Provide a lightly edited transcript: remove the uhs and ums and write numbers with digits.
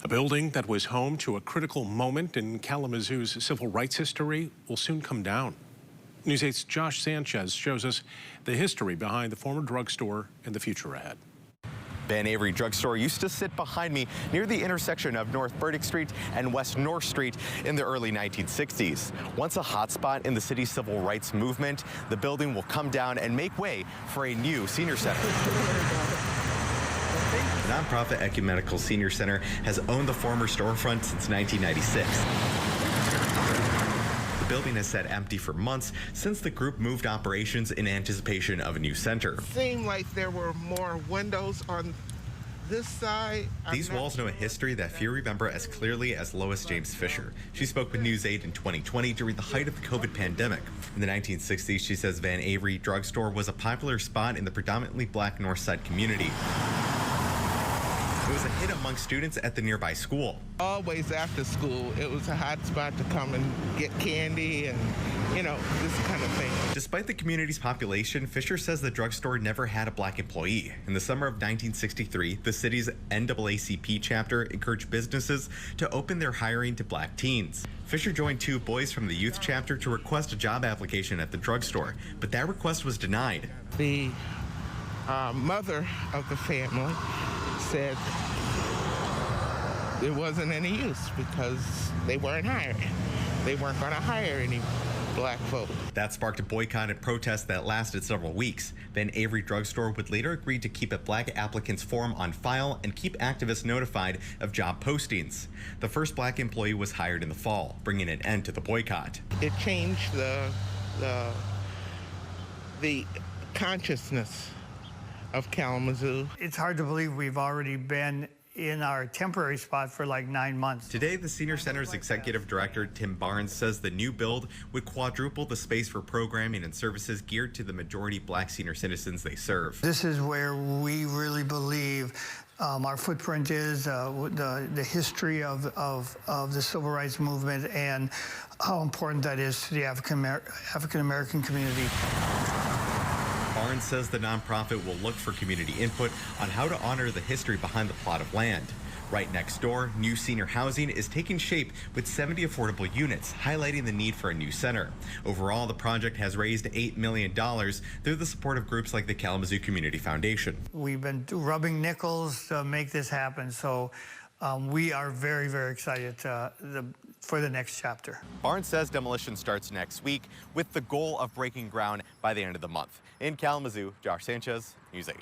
A building that was home to a critical moment in Kalamazoo's civil rights history will soon come down. News 8's Josh Sanchez shows us the history behind the former drugstore and the future ahead. Van Avery Drugstore used to sit behind me near the intersection of North Burdick Street and West North Street in the early 1960s. Once a hotspot in the city's civil rights movement, the building will come down and make way for a new senior center. The nonprofit Ecumenical Senior Center has owned the former storefront since 1996. The building has sat empty for months since the group moved operations in anticipation of a new center. It seemed like there were more windows on this side. These walls know a history that few remember as clearly as Lois James Fisher. She spoke with News 8 in 2020 during the height of the COVID pandemic. In the 1960s, she says Van Avery Drugstore was a popular spot in the predominantly black North Side community. It was a hit among students at the nearby school. Always after school, it was a hot spot to come and get candy and, this kind of thing. Despite the community's population, Fisher says the drugstore never had a black employee. In the summer of 1963, the city's NAACP chapter encouraged businesses to open their hiring to black teens. Fisher joined two boys from the youth chapter to request a job application at the drugstore, but that request was denied. The mother of the family said there wasn't any use because they weren't hiring. They weren't going to hire any black folk. That sparked a boycott and protest that lasted several weeks. Van Avery Drugstore would later agree to keep a black applicant's form on file and keep activists notified of job postings. The first black employee was hired in the fall, bringing an end to the boycott. It changed the consciousness of Kalamazoo. It's hard to believe we've already been in our temporary spot for like 9 months. Today, the Senior Center's executive director, Tim Barnes, says the new build would quadruple the space for programming and services geared to the majority black senior citizens they serve. This is where we really believe our footprint is, the history of the civil rights movement and how important that is to the African-American community. Barnes says the nonprofit will look for community input on how to honor the history behind the plot of land. Right next door, new senior housing is taking shape with 70 affordable units, highlighting the need for a new center. Overall, the project has raised $8 million through the support of groups like the Kalamazoo Community Foundation. We've been rubbing nickels to make this happen, so we are very, very excited for the next chapter. Barnes says demolition starts next week with the goal of breaking ground by the end of the month. In Kalamazoo, Josh Sanchez, News 8.